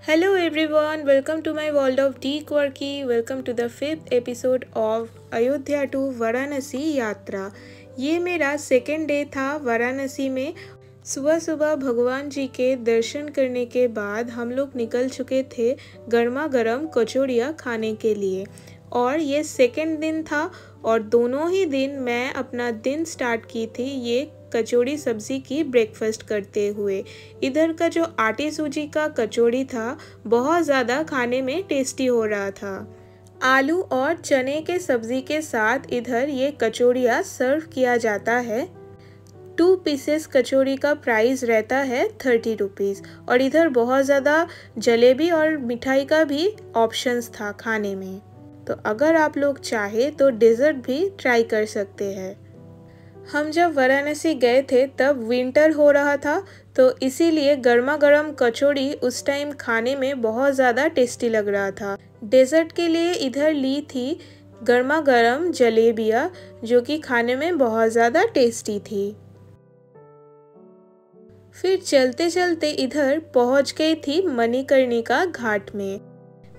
Hello everyone, welcome to my world of D Quirky. Welcome to the 5th episode of Ayodhya to Varanasi यात्रा। ये मेरा second day था वाराणसी में। सुबह सुबह भगवान जी के दर्शन करने के बाद हम लोग निकल चुके थे गर्मा गर्म कचौड़ियाँ खाने के लिए। और ये सेकेंड दिन था और दोनों ही दिन मैं अपना दिन स्टार्ट की थी ये कचौड़ी सब्जी की ब्रेकफास्ट करते हुए। इधर का जो आटे सूजी का कचौड़ी था बहुत ज़्यादा खाने में टेस्टी हो रहा था। आलू और चने के सब्जी के साथ इधर ये कचौड़ियाँ सर्व किया जाता है। 2 पीसेस कचौड़ी का प्राइस रहता है 30 रुपीज़। और इधर बहुत ज़्यादा जलेबी और मिठाई का भी ऑप्शंस था खाने में। तो अगर आप लोग चाहे तो डेजर्ट भी ट्राई कर सकते हैं। हम जब वाराणसी गए थे तब विंटर हो रहा था, तो इसीलिए गर्मा गर्म कचौड़ी उस टाइम खाने में बहुत ज़्यादा टेस्टी लग रहा था। डेजर्ट के लिए इधर ली थी गर्मा गर्म जलेबियाँ, जो कि खाने में बहुत ज़्यादा टेस्टी थी। फिर चलते चलते इधर पहुंच गई थी मणिकर्णिका घाट में।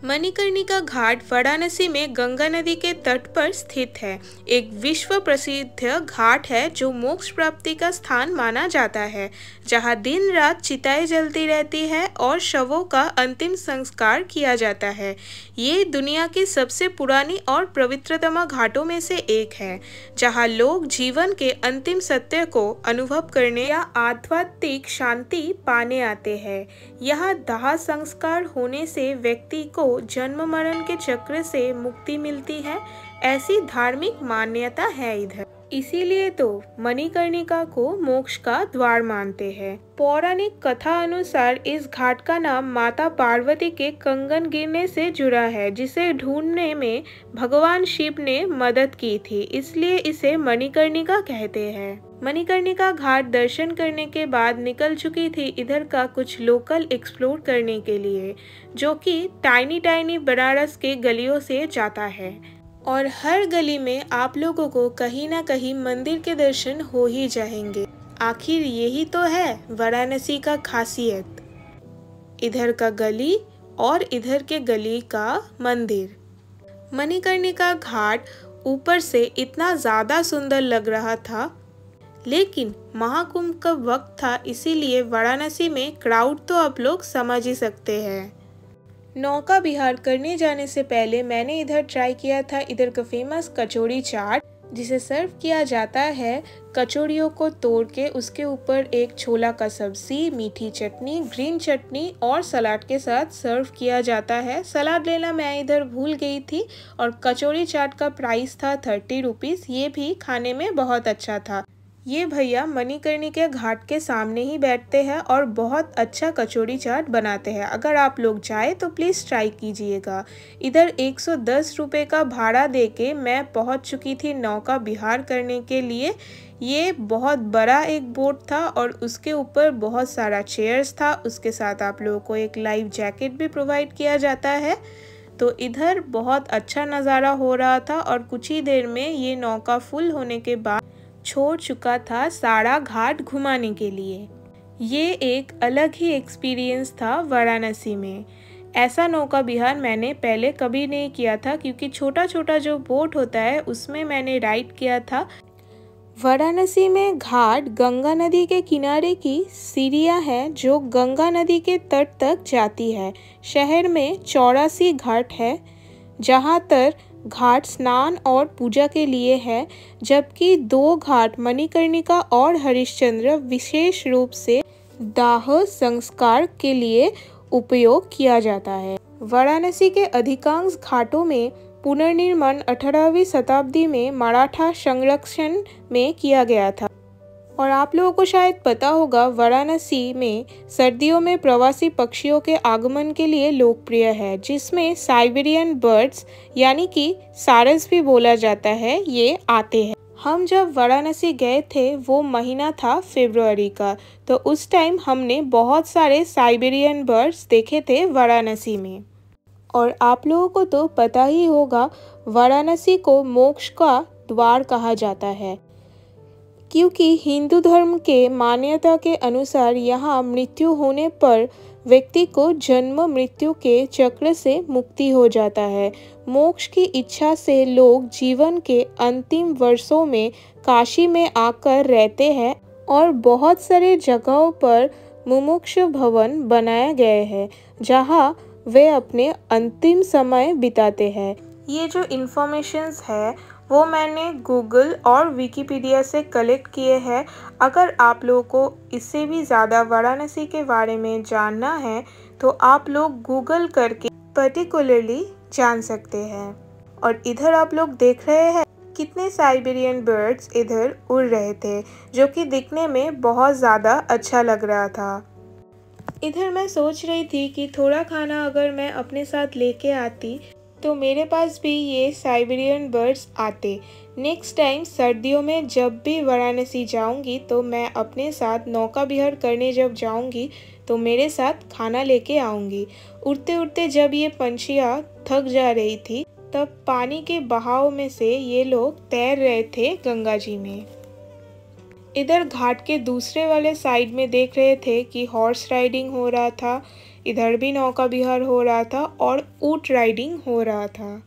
मणिकर्णिका घाट वाराणसी में गंगा नदी के तट पर स्थित है। एक विश्व प्रसिद्ध घाट है जो मोक्ष प्राप्ति का स्थान माना जाता है, जहां दिन रात चिताएं जलती रहती है और शवों का अंतिम संस्कार किया जाता है। ये दुनिया की सबसे पुरानी और पवित्रतम घाटों में से एक है, जहां लोग जीवन के अंतिम सत्य को अनुभव करने या आध्यात्मिक शांति पाने आते हैं। यहाँ दाह संस्कार होने से व्यक्ति को जन्म मरण के चक्र से मुक्ति मिलती है, ऐसी धार्मिक मान्यता है इधर। इसीलिए तो मणिकर्णिका को मोक्ष का द्वार मानते हैं। पौराणिक कथा अनुसार इस घाट का नाम माता पार्वती के कंगन गिरने से जुड़ा है, जिसे ढूंढने में भगवान शिव ने मदद की थी, इसलिए इसे मणिकर्णिका कहते हैं। मणिकर्णिका घाट दर्शन करने के बाद निकल चुकी थी इधर का कुछ लोकल एक्सप्लोर करने के लिए, जो कि टाइनी बनारस के गलियों से जाता है। और हर गली में आप लोगों को कहीं ना कहीं मंदिर के दर्शन हो ही जाएंगे। आखिर यही तो है वाराणसी का खासियत, इधर का गली और इधर के गली का मंदिर। मणिकर्णिका घाट ऊपर से इतना ज़्यादा सुंदर लग रहा था, लेकिन महाकुंभ का वक्त था, इसीलिए वाराणसी में क्राउड तो आप लोग समझ ही सकते हैं। नौका विहार करने जाने से पहले मैंने इधर ट्राई किया था इधर का फेमस कचौड़ी चाट, जिसे सर्व किया जाता है कचौड़ियों को तोड़ के उसके ऊपर एक छोला का सब्जी, मीठी चटनी, ग्रीन चटनी और सलाद के साथ सर्व किया जाता है। सलाद लेना मैं इधर भूल गई थी। और कचौड़ी चाट का प्राइस था 30 रुपीज़। ये भी खाने में बहुत अच्छा था। ये भैया मणिकर्णिका घाट के सामने ही बैठते हैं और बहुत अच्छा कचौड़ी चाट बनाते हैं। अगर आप लोग जाए तो प्लीज़ ट्राई कीजिएगा। इधर 110 रुपये का भाड़ा देके मैं पहुंच चुकी थी नौका विहार करने के लिए। ये बहुत बड़ा एक बोट था और उसके ऊपर बहुत सारा चेयर्स था। उसके साथ आप लोगों को एक लाइफ जैकेट भी प्रोवाइड किया जाता है। तो इधर बहुत अच्छा नज़ारा हो रहा था और कुछ ही देर में ये नौका फुल होने के बाद छोड़ चुका था सारा घाट घुमाने के लिए। ये एक अलग ही एक्सपीरियंस था वाराणसी में। ऐसा नौका विहार मैंने पहले कभी नहीं किया था, क्योंकि छोटा छोटा जो बोट होता है उसमें मैंने राइड किया था। वाराणसी में घाट गंगा नदी के किनारे की सीढ़ियाँ हैं जो गंगा नदी के तट तक जाती है। शहर में 84 घाट है, जहाँ तर घाट स्नान और पूजा के लिए है, जबकि 2 घाट मणिकर्णिका और हरिश्चंद्र विशेष रूप से दाह संस्कार के लिए उपयोग किया जाता है। वाराणसी के अधिकांश घाटों में पुनर्निर्माण 18वीं शताब्दी में मराठा संरक्षण में किया गया था। और आप लोगों को शायद पता होगा वाराणसी में सर्दियों में प्रवासी पक्षियों के आगमन के लिए लोकप्रिय है, जिसमें साइबेरियन बर्ड्स यानी कि सारस भी बोला जाता है, ये आते हैं। हम जब वाराणसी गए थे वो महीना था फरवरी का, तो उस टाइम हमने बहुत सारे साइबेरियन बर्ड्स देखे थे वाराणसी में। और आप लोगों को तो पता ही होगा वाराणसी को मोक्ष का द्वार कहा जाता है, क्योंकि हिंदू धर्म के मान्यता के अनुसार यहाँ मृत्यु होने पर व्यक्ति को जन्म मृत्यु के चक्र से मुक्ति हो जाता है। मोक्ष की इच्छा से लोग जीवन के अंतिम वर्षों में काशी में आकर रहते हैं और बहुत सारे जगहों पर मुमुक्षु भवन बनाए गए हैं जहाँ वे अपने अंतिम समय बिताते हैं। ये जो इन्फॉर्मेशंस है वो मैंने गूगल और विकिपीडिया से कलेक्ट किए हैं। अगर आप लोगों को इससे भी ज़्यादा वाराणसी के बारे में जानना है तो आप लोग गूगल करके पर्टिकुलरली जान सकते हैं। और इधर आप लोग देख रहे हैं कितने साइबेरियन बर्ड्स इधर उड़ रहे थे, जो कि दिखने में बहुत ज़्यादा अच्छा लग रहा था। इधर मैं सोच रही थी कि थोड़ा खाना अगर मैं अपने साथ लेके आती तो मेरे पास भी ये साइबेरियन बर्ड्स आते। नेक्स्ट टाइम सर्दियों में जब भी वाराणसी जाऊंगी तो मैं अपने साथ नौका विहार करने जब जाऊंगी तो मेरे साथ खाना लेके आऊंगी। उड़ते उड़ते जब ये पंछियाँ थक जा रही थी तब पानी के बहाव में से ये लोग तैर रहे थे गंगा जी में। इधर घाट के दूसरे वाले साइड में देख रहे थे कि हॉर्स राइडिंग हो रहा था, इधर भी नौका विहार हो रहा था और ऊंट राइडिंग हो रहा था।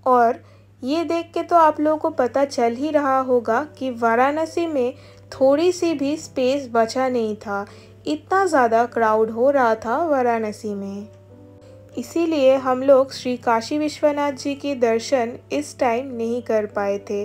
और ये देख के तो आप लोगों को पता चल ही रहा होगा कि वाराणसी में थोड़ी सी भी स्पेस बचा नहीं था, इतना ज़्यादा क्राउड हो रहा था वाराणसी में। इसीलिए हम लोग श्री काशी विश्वनाथ जी के दर्शन इस टाइम नहीं कर पाए थे।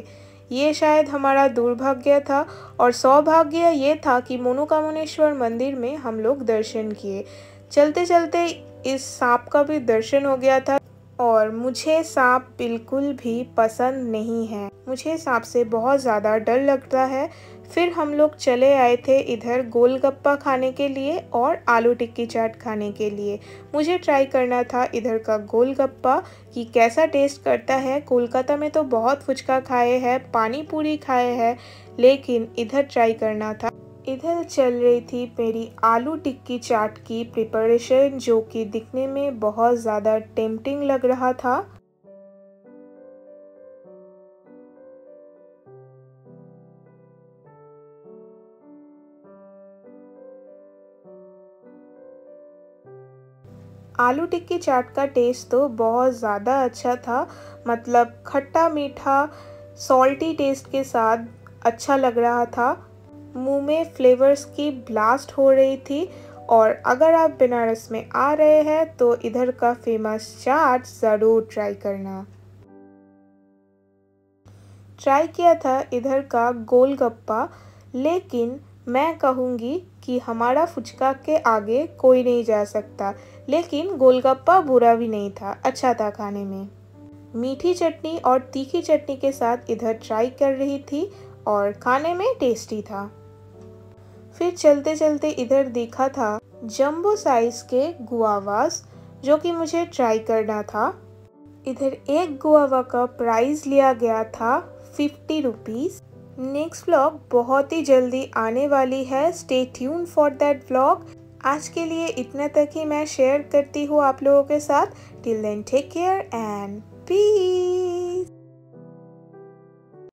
ये शायद हमारा दुर्भाग्य था और सौभाग्य ये था कि मनोकामनेश्वर मंदिर में हम लोग दर्शन किए। चलते चलते इस सांप का भी दर्शन हो गया था और मुझे सांप बिल्कुल भी पसंद नहीं है, मुझे सांप से बहुत ज़्यादा डर लगता है। फिर हम लोग चले आए थे इधर गोलगप्पा खाने के लिए और आलू टिक्की चाट खाने के लिए। मुझे ट्राई करना था इधर का गोलगप्पा कि कैसा टेस्ट करता है। कोलकाता में तो बहुत फुचका खाए हैं, पानी पूरी खाए हैं, लेकिन इधर ट्राई करना था। इधर चल रही थी मेरी आलू टिक्की चाट की प्रिपरेशन, जो कि दिखने में बहुत ज़्यादा टेम्पटिंग लग रहा था। आलू टिक्की चाट का टेस्ट तो बहुत ज़्यादा अच्छा था, मतलब खट्टा मीठा सॉल्टी टेस्ट के साथ अच्छा लग रहा था। मुंह में फ्लेवर्स की ब्लास्ट हो रही थी। और अगर आप बनारस में आ रहे हैं तो इधर का फेमस चाट ज़रूर ट्राई करना। ट्राई किया था इधर का गोलगप्पा, लेकिन मैं कहूँगी कि हमारा फुचका के आगे कोई नहीं जा सकता। लेकिन गोलगप्पा बुरा भी नहीं था, अच्छा था खाने में। मीठी चटनी और तीखी चटनी के साथ इधर ट्राई कर रही थी और खाने में टेस्टी था। फिर चलते चलते इधर देखा था जंबो साइज के गुआवास, जो कि मुझे ट्राई करना था। इधर एक गुआवा का प्राइस लिया गया था 50 रुपीज़। नेक्स्ट व्लॉग बहुत ही जल्दी आने वाली है, stay tune for that vlog. आज के लिए इतना तक ही मैं शेयर करती हूँ आप लोगों के साथ। Till then take care and piece.